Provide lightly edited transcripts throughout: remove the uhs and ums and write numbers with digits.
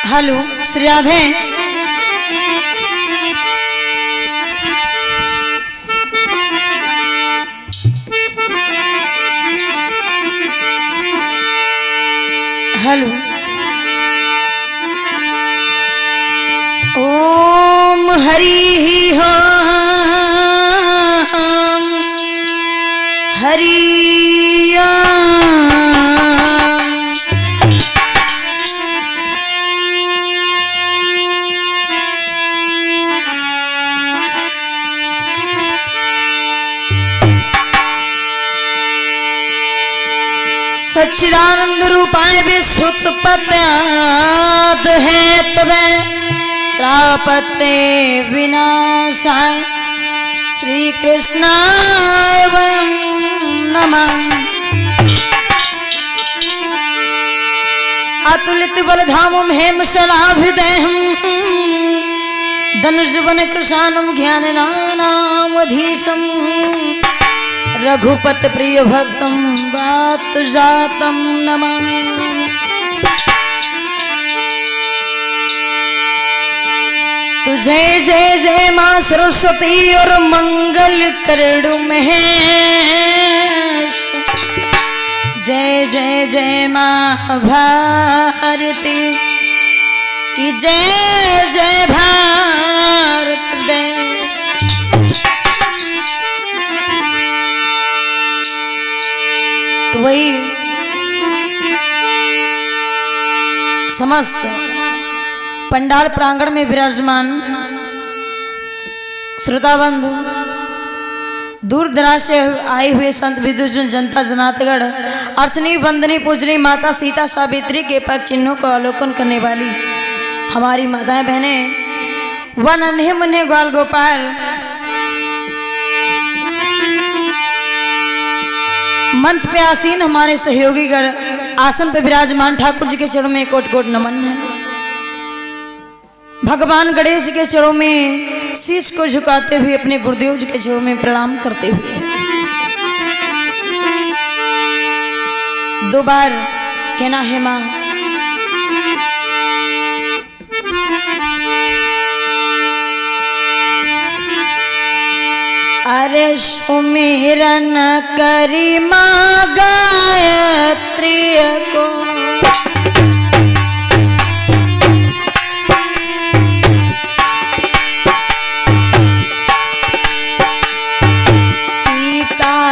Hello Shri Radhe. Hello Om Hari Om Hari सच्चिदानंद रूपाय विश्वोत्पत्त्याद है तबे त्रापते विनाशाय श्री कृष्णाय वयं नमः। अतुलित बलधामं हेमशलाभिदेहं धनुजवन कृशानं ज्ञाननानामधीशं रघुपत प्रिय भक्तं वात जातं नमामि। तुझे जय जय माँ सरस्वती और मंगल करड़ु महेश। जय जय जय माँ भारती की जय जय भारत देश। तो वही समस्त पंडाल प्रांगण में विराजमान श्रोता बंधु, दूर दराज से आए हुए संत विदुजन, जनता जनातगढ़, अर्चनी वंदनी पूजनी माता सीता सावित्री के पग चिन्हों का अवलोकन करने वाली हमारी माताएं बहनें, व नन्हे मुन्ने ग्वाल गोपाल, मंच पे आसीन हमारे सहयोगी गण, आसन पे विराजमान ठाकुर जी के चरणों में कोट कोट नमन है। भगवान गणेश जी के चरणों में शीश को झुकाते हुए अपने गुरुदेव जी के चरणों में प्रणाम करते हुए दो बार कहना है मां। अरे सुमिरन करी मां गायत्री को,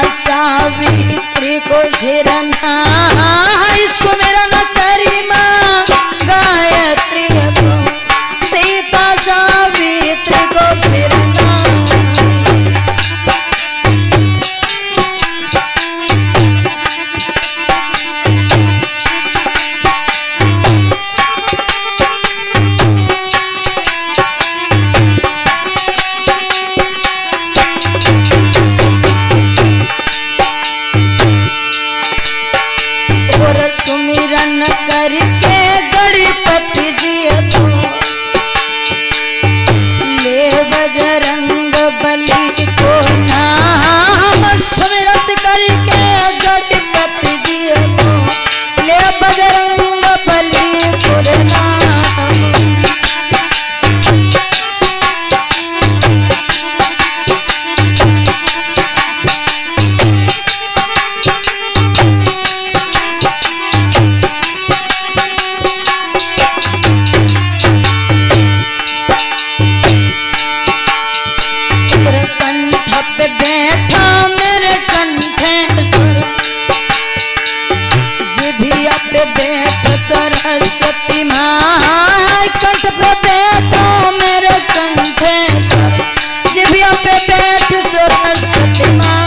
सावित्री को शिरना सुमिरन करी मां गायत्री को, सीता सावित्री को शिरना। सुमिरन करके गणपति जी तो ले बजरंग बली को नाम। सुमिरन करके गणपति जी तो ले बजरंग बली को नाम। सरस्वती माँ कंठ पे बैठो मेरे कंठेश्वर, जिभिया पे बैठ सरस्वती माँ।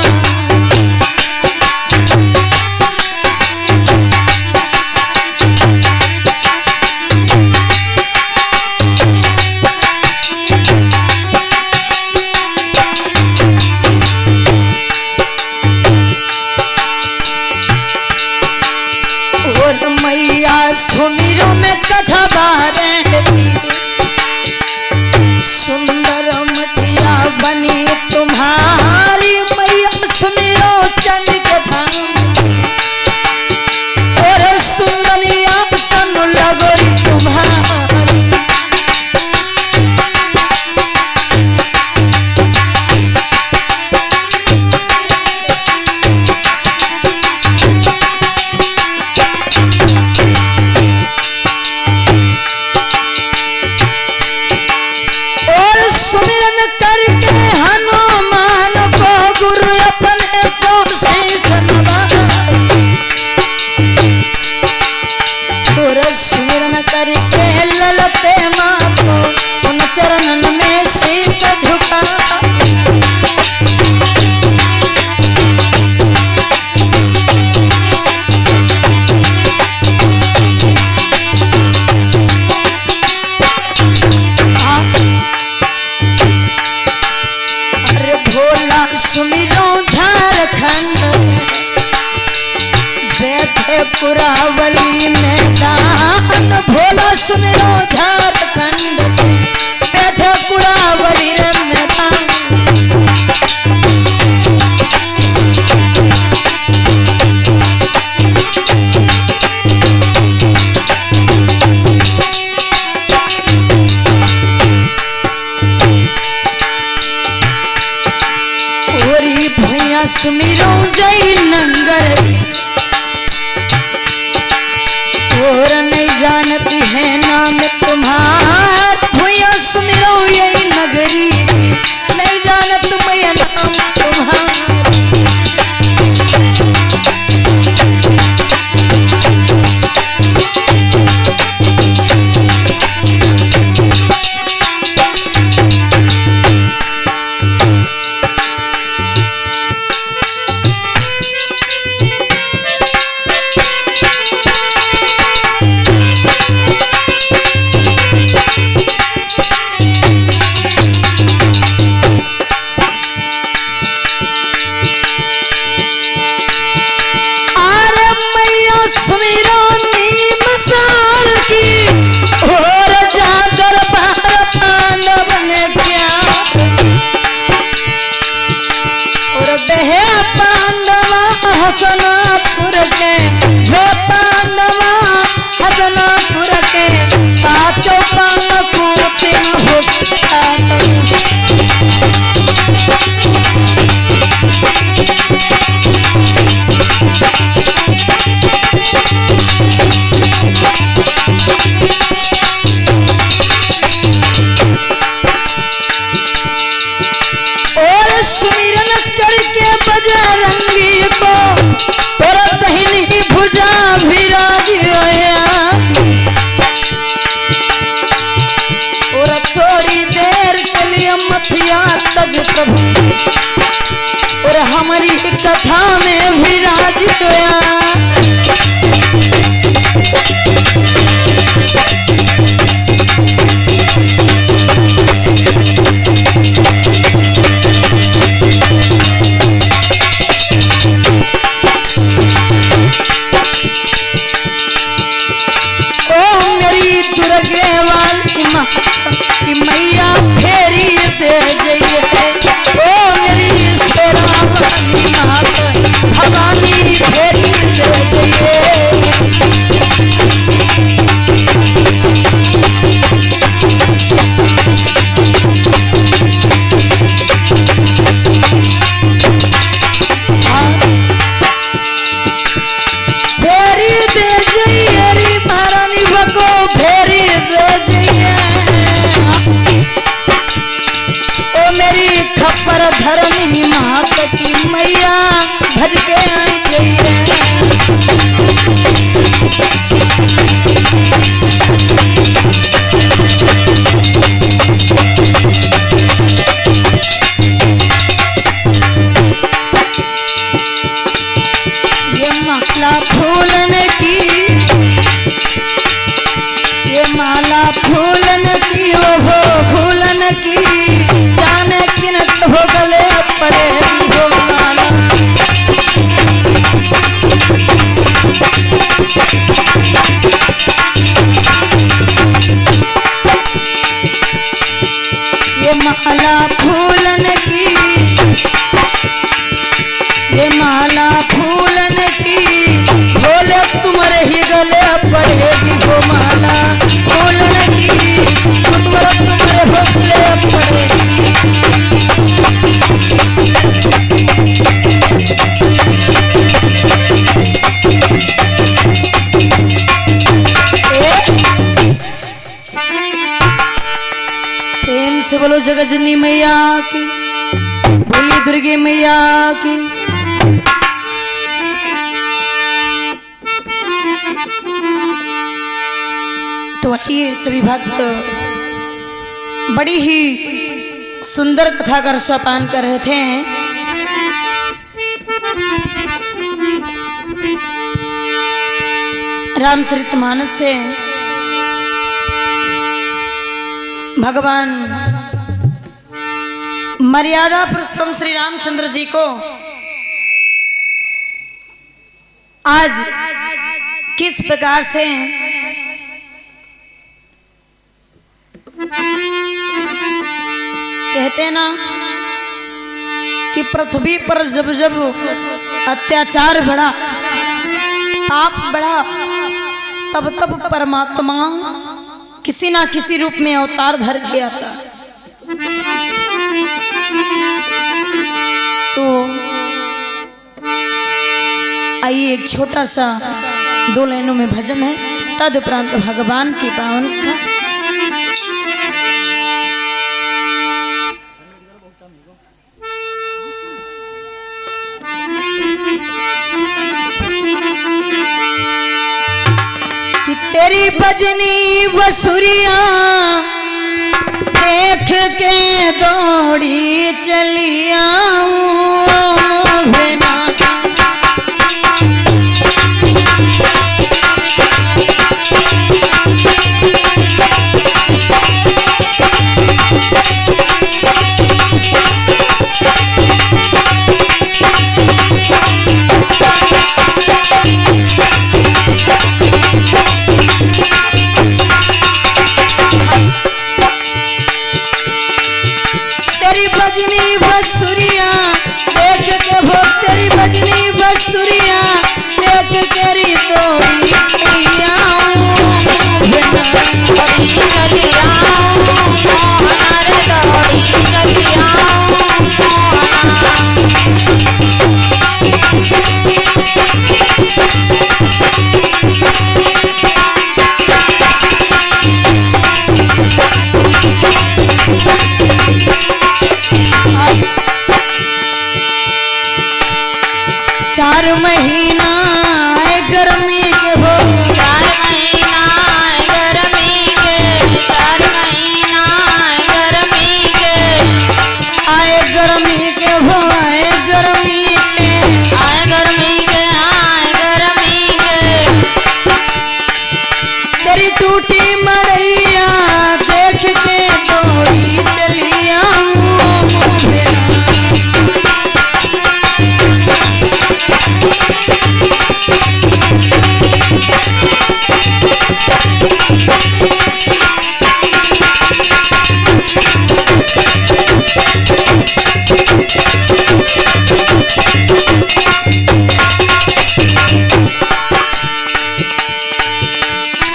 और मैया सुमिरो में कथा बारहती, के ललते माथो उन चरणन में शीश झुका। अरे भोला सुमिरो झारखंड बैठे पुरावली मैदान। भोला सुमिरो झारखंड बैठे पुरावली मैदान। ओरी भैया सुमिरो जय नंगर और नहीं जानती है नाम तुम्हार। भैया सुमिरो यही नगरी नहीं जानत मैं नाम तुम्हार। हसनापुर के वे पांडवा हसनापुर के पांचों पांडव तीन और सुमिरन करके बजरंगी को और तहिनी भुजा विराज आया। और थोड़ी देर के लिए मथिया तज प्रभु और हमारी कथा में विराज गया। दुर्गे वाली माँ की मैया फेरी दे जाइए। ओ मेरी शेरा वाली माँ भवानी फेरी दे जाइए। फेरी दे जाइए री महारानी बको फेरी दे जाइए। ओ मेरी खप्पर धरनी मात की मैया भज के आई जाइए। ये माला फूलन की ये माला फूलन की वो फूलन की जाने किनत हो गले पड़ेगी वो माला। ये माला फूलन की ये माला फूलन की भोले तुम्हारे ही गले पड़ेगी वो माला फूलन की तुम्हारे भोले पड़ेगी। प्रेम से बोलो जगजननी मैया की, बोली दुर्गे मैया की। तो तो आइए सभी भक्त बड़ी ही सुंदर कथा का रसापान कर रहे थे। रामचरितमानस से भगवान मर्यादा पुरुषोत्तम श्री रामचंद्र जी को आज किस प्रकार से कहते हैं ना कि पृथ्वी पर जब जब अत्याचार बढ़ा, पाप बढ़ा, तब तब परमात्मा किसी ना किसी रूप में अवतार धर गया था। तो आइए एक छोटा सा 2 लाइनों में भजन है, तदुपरांत भगवान की पावन कथा। कि तेरी भजनी बसुरिया देख के दौड़ी चली आऊं बिना। तेरी भजनी बसुरिया देख के भो, तेरी भजनी बसुरिया देख के री दौड़ी चली आऊं बिना। चली आऊं मोहना रे दौड़ी चली आऊं चार महीना है गर्मी के हो, 4 महीना है गर्मी के, 4 महीना है गर्मी के। आए गर्मी के हो, आए गर्मी के, आए गर्मी के, आए गर्मी के। तेरी टूटी मड़ैया देख के दौड़ी चली आऊं बिना।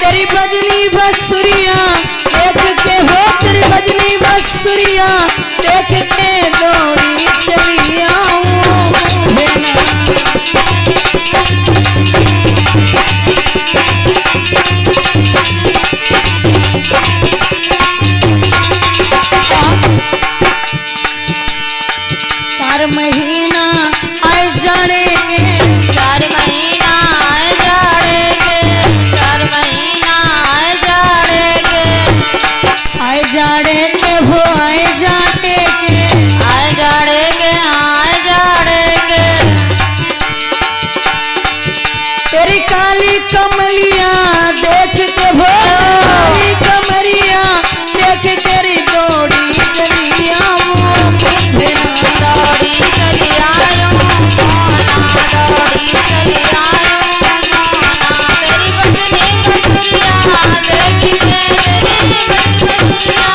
तेरी भजनी बसुरिया देख के हो, तेरी भजनी बसुरिया देख के दौड़ी चली आऊं बिना। चार महीना आए जाने के, 4 महीना आए जाने के, 4 महीना आए जाने के। आए जाने के वो आए जाने के, आए जाने के, आए जाने के। तेरी काली कमलिया देख के वो, काली कमरिया देख के री दौड़ी चली आऊं बिना। दौड़ी चली आयूं मोहना, दौड़ी चली आयूं मोहना। तेरी भजनी बसुरिया देख के, तेरी भजनी बसुरिया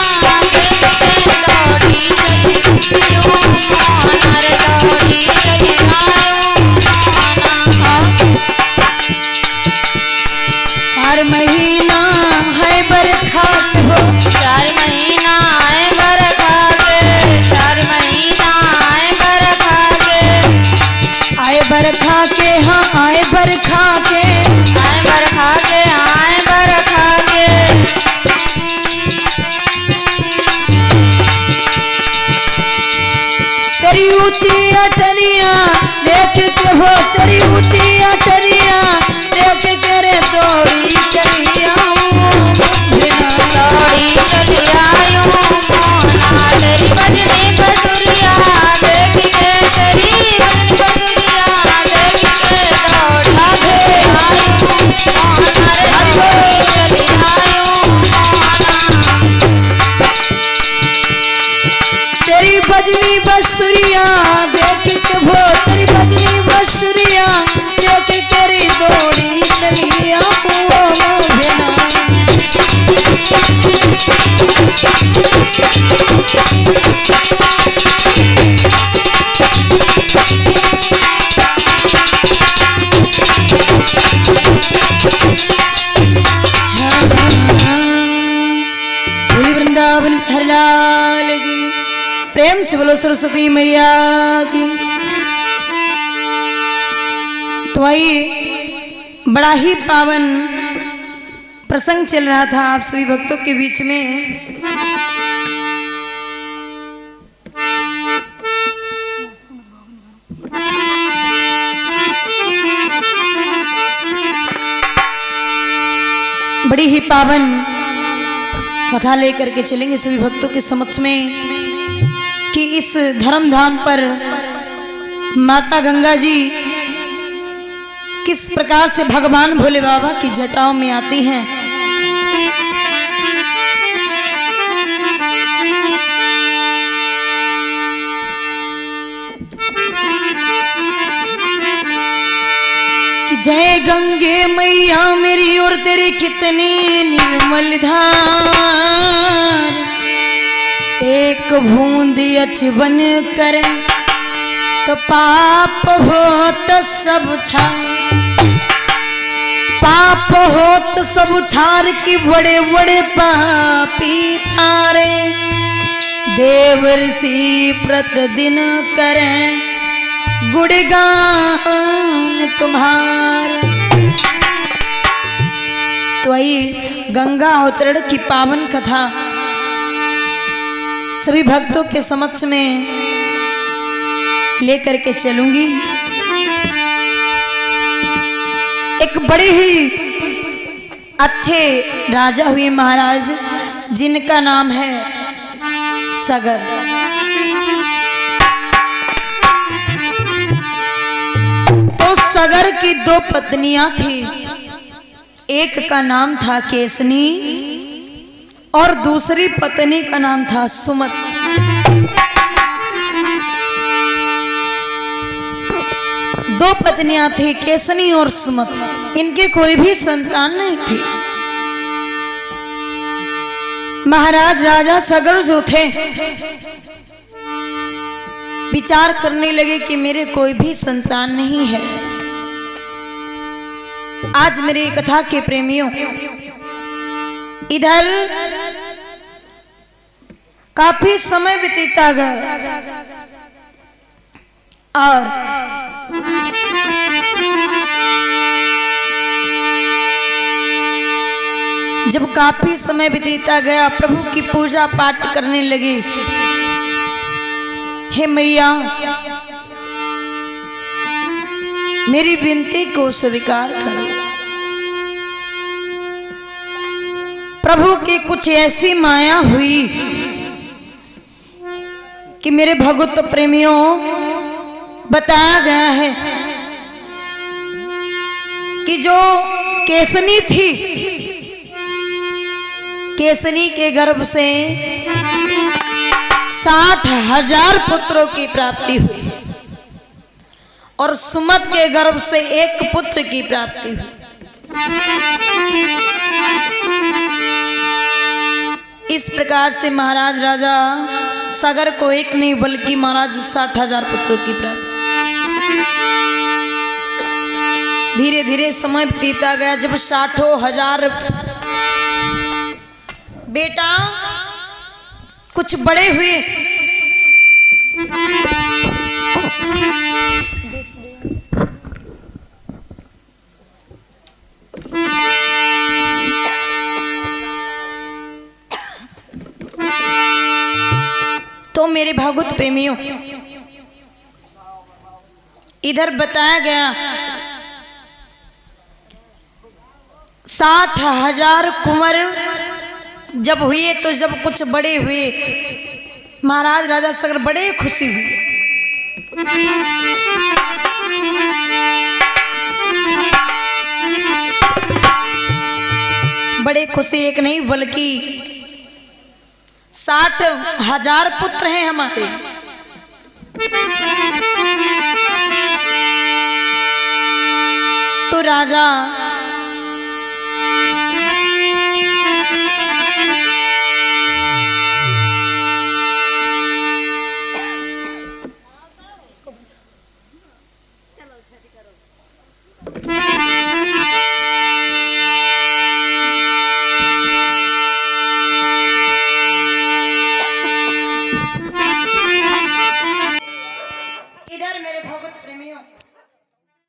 बजनी बसुरिया देख के भोतरी बजनी बसुरिया देख के दौड़ी चलिया वृंदावन हरलाल की प्रेम से बोलो सरस्वती मैया की। तो आइए, बड़ा ही पावन प्रसंग चल रहा था आप सभी भक्तों के बीच में। बड़ी ही पावन कथा लेकर के चलेंगे सभी भक्तों के समक्ष में कि इस धर्म धाम पर माता गंगा जी किस प्रकार से भगवान भोले बाबा की जटाओं में आती हैं। कि जय गंगे मैया मेरी और तेरी कितनी निर्मल धार, एक बूंद अचबन करे तो पाप हो तो सब छार, पाप हो तो सब छार की बड़े बड़े पापी तारे, देव ऋषि प्रतिदिन करें गुणगान तुम्हार। तो आइए, गंगा अवतरण की पावन कथा सभी भक्तों के समक्ष में लेकर के चलूंगी। एक बड़े ही अच्छे राजा हुए महाराज जिनका नाम है सगर। तो सगर की दो पत्नियां थी, एक का नाम था केसनी और दूसरी पत्नी का नाम था सुमत। दो पत्नियां थी केसनी और सुमत, इनके कोई भी संतान नहीं थी। महाराज राजा सगर जो थे विचार करने लगे कि मेरे कोई भी संतान नहीं है। आज मेरी कथा के प्रेमियों, इधर काफी समय बीतता गया और जब काफी समय बीतता गया प्रभु की पूजा पाठ करने लगे। हे मैया, मेरी विनती को स्वीकार करो। प्रभु की कुछ ऐसी माया हुई कि मेरे भगवत प्रेमियों, बताया गया है कि जो केसनी थी, केसनी के गर्भ से 60,000 पुत्रों की प्राप्ति हुई और सुमत के गर्भ से एक पुत्र की प्राप्ति हुई। इस प्रकार से महाराज राजा सगर को एक नहीं बल्कि महाराज 60,000 पुत्रों की प्राप्ति। धीरे धीरे समय बीतता गया। जब 60,000 बेटा कुछ बड़े हुए, तो मेरे भागवत प्रेमियों, इधर बताया गया 60,000 कुंवर जब हुए, तो जब कुछ बड़े हुए महाराज राजा सगर बड़े खुशी हुए। बड़े खुशी एक नहीं बल्कि 60,000 पुत्र हैं हमारे। तो राजा